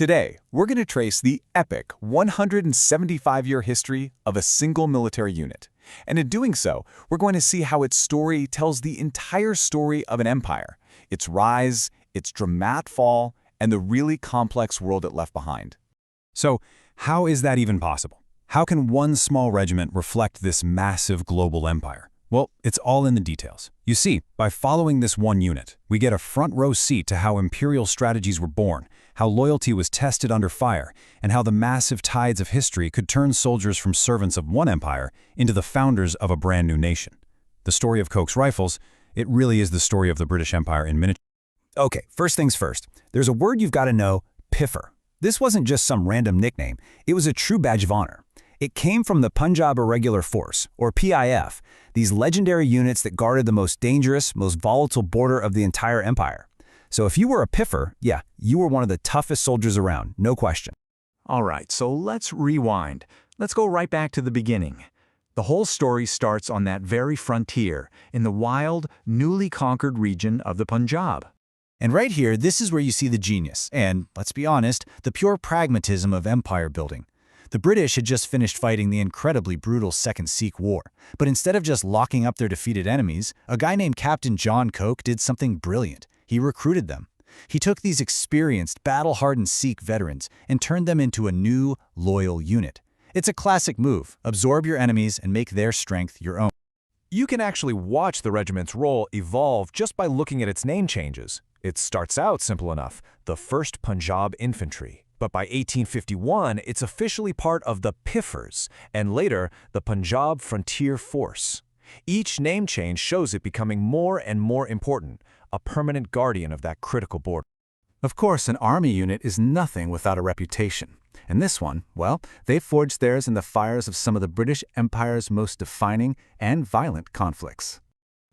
Today, we're going to trace the epic 175-year history of a single military unit. And in doing so, we're going to see how its story tells the entire story of an empire, its rise, its dramatic fall, and the really complex world it left behind. So, how is that even possible? How can one small regiment reflect this massive global empire? Well, it's all in the details. You see, by following this one unit, we get a front-row seat to how Imperial strategies were born, how loyalty was tested under fire, and how the massive tides of history could turn soldiers from servants of one empire into the founders of a brand new nation. The story of Koch's rifles, it really is the story of the British Empire in miniature. Okay, first things first. There's a word you've got to know, piffer. This wasn't just some random nickname, it was a true badge of honor. It came from the Punjab Irregular Force, or PIF, these legendary units that guarded the most dangerous, most volatile border of the entire empire. So if you were a piffer, yeah, you were one of the toughest soldiers around, no question. All right, so let's rewind. Let's go right back to the beginning. The whole story starts on that very frontier, in the wild, newly conquered region of the Punjab. And right here, this is where you see the genius, and, let's be honest, the pure pragmatism of empire building. The British had just finished fighting the incredibly brutal Second Sikh War, but instead of just locking up their defeated enemies, a guy named Captain John Koch did something brilliant. He recruited them. He took these experienced, battle-hardened Sikh veterans and turned them into a new, loyal unit. It's a classic move: absorb your enemies and make their strength your own. You can actually watch the regiment's role evolve just by looking at its name changes. It starts out simple enough, the 1st Punjab Infantry. But by 1851, it's officially part of the piffers, and later, the Punjab Frontier Force. Each name change shows it becoming more and more important, a permanent guardian of that critical border. Of course, an army unit is nothing without a reputation. And this one, well, they forged theirs in the fires of some of the British Empire's most defining and violent conflicts.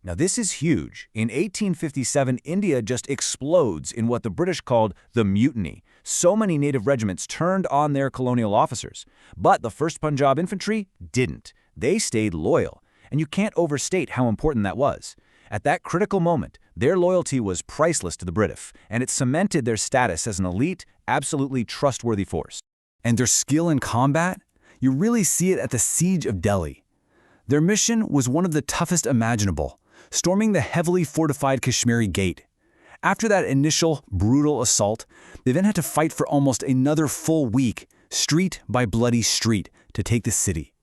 Now this is huge. In 1857, India just explodes in what the British called the Mutiny. So many native regiments turned on their colonial officers. But the 1st Punjab Infantry didn't. They stayed loyal. And you can't overstate how important that was. At that critical moment, their loyalty was priceless to the British, and it cemented their status as an elite, absolutely trustworthy force. And their skill in combat? You really see it at the Siege of Delhi. Their mission was one of the toughest imaginable, storming the heavily fortified Kashmiri Gate. After that initial, brutal assault, they then had to fight for almost another full week, street by bloody street, to take the city.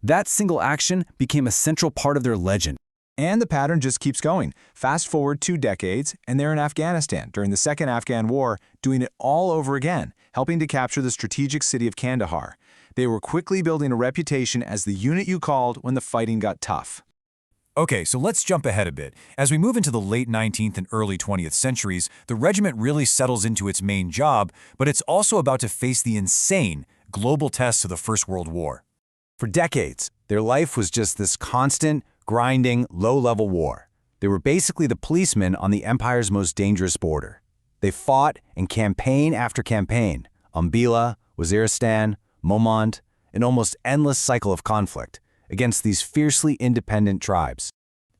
That single action became a central part of their legend. And the pattern just keeps going. Fast forward 2 decades, and they're in Afghanistan during the Second Afghan War, doing it all over again, helping to capture the strategic city of Kandahar. They were quickly building a reputation as the unit you called when the fighting got tough. Okay, so let's jump ahead a bit. As we move into the late 19th and early 20th centuries, the regiment really settles into its main job, but it's also about to face the insane global tests of the First World War. For decades, their life was just this constant, grinding, low-level war. They were basically the policemen on the empire's most dangerous border. They fought in campaign after campaign, Umbilla, Waziristan, Momont, an almost endless cycle of conflict against these fiercely independent tribes.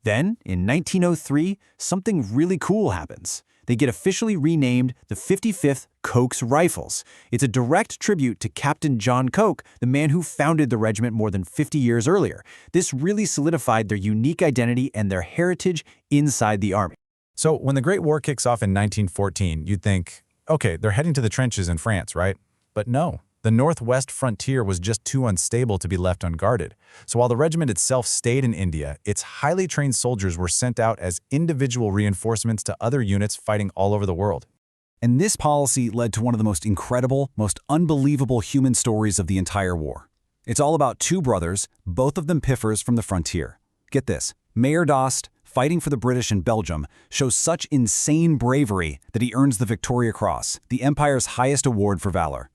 Then, in 1903, something really cool happens. They get officially renamed the 55th Koch's Rifles. It's a direct tribute to Captain John Koch, the man who founded the regiment more than 50 years earlier. This really solidified their unique identity and their heritage inside the army. So when the Great War kicks off in 1914, you'd think, okay, they're heading to the trenches in France, right? But no. The northwest frontier was just too unstable to be left unguarded. So while the regiment itself stayed in India, its highly trained soldiers were sent out as individual reinforcements to other units fighting all over the world. And this policy led to one of the most incredible, most unbelievable human stories of the entire war. It's all about 2 brothers, both of them piffers from the frontier. Get this, Mayor Dost, fighting for the British in Belgium, shows such insane bravery that he earns the Victoria Cross, the Empire's highest award for valor.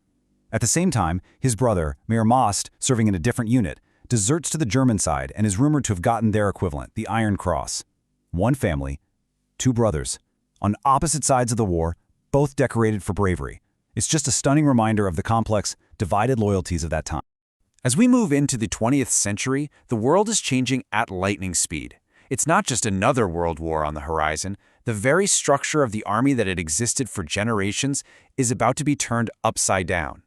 At the same time, his brother, Mayor Most, serving in a different unit, deserts to the German side and is rumored to have gotten their equivalent, the Iron Cross. One family, 2 brothers, on opposite sides of the war, both decorated for bravery. It's just a stunning reminder of the complex, divided loyalties of that time. As we move into the 20th century, the world is changing at lightning speed. It's not just another world war on the horizon. The very structure of the army that had existed for generations is about to be turned upside down.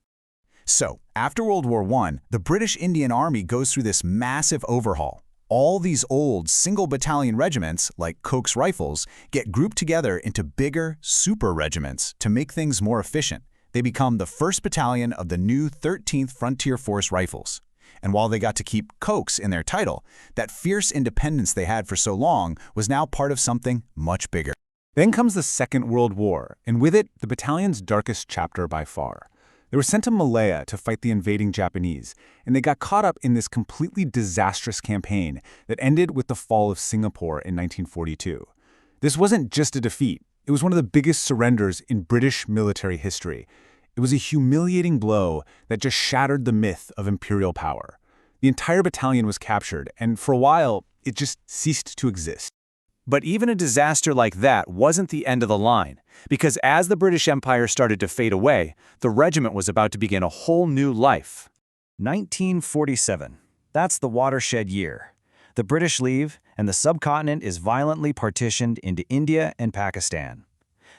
So, after World War I, the British Indian Army goes through this massive overhaul. All these old single-battalion regiments, like Koch's rifles, get grouped together into bigger, super regiments to make things more efficient. They become the 1st Battalion of the new 13th Frontier Force Rifles. And while they got to keep Koch's in their title, that fierce independence they had for so long was now part of something much bigger. Then comes the Second World War, and with it, the battalion's darkest chapter by far. They were sent to Malaya to fight the invading Japanese, and they got caught up in this completely disastrous campaign that ended with the fall of Singapore in 1942. This wasn't just a defeat. It was one of the biggest surrenders in British military history. It was a humiliating blow that just shattered the myth of imperial power. The entire battalion was captured, and for a while, it just ceased to exist. But even a disaster like that wasn't the end of the line, because as the British Empire started to fade away, the regiment was about to begin a whole new life. 1947. That's the watershed year. The British leave, and the subcontinent is violently partitioned into India and Pakistan.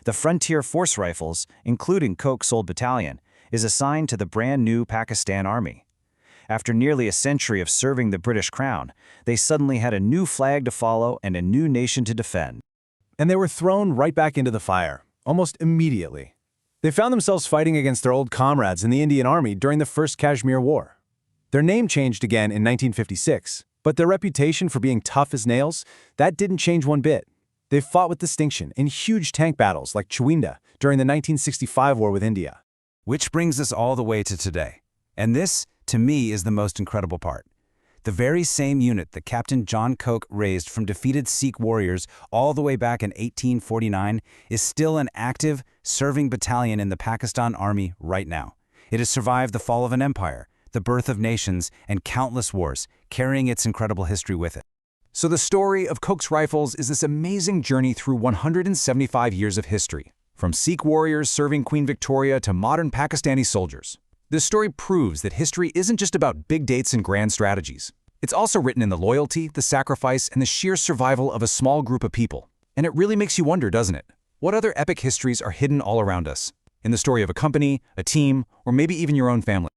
The Frontier Force Rifles, including Koch's old battalion, is assigned to the brand new Pakistan Army. After nearly a century of serving the British Crown, they suddenly had a new flag to follow and a new nation to defend. And they were thrown right back into the fire, almost immediately. They found themselves fighting against their old comrades in the Indian Army during the First Kashmir War. Their name changed again in 1956, but their reputation for being tough as nails, that didn't change one bit. They fought with distinction in huge tank battles like Chawinda during the 1965 war with India. Which brings us all the way to today. And this, to me, is the most incredible part. The very same unit that Captain John Koch raised from defeated Sikh warriors all the way back in 1849 is still an active, serving battalion in the Pakistan Army right now. It has survived the fall of an empire, the birth of nations, and countless wars, carrying its incredible history with it. So the story of Koch's rifles is this amazing journey through 175 years of history, from Sikh warriors serving Queen Victoria to modern Pakistani soldiers. This story proves that history isn't just about big dates and grand strategies. It's also written in the loyalty, the sacrifice, and the sheer survival of a small group of people. And it really makes you wonder, doesn't it? What other epic histories are hidden all around us? In the story of a company, a team, or maybe even your own family?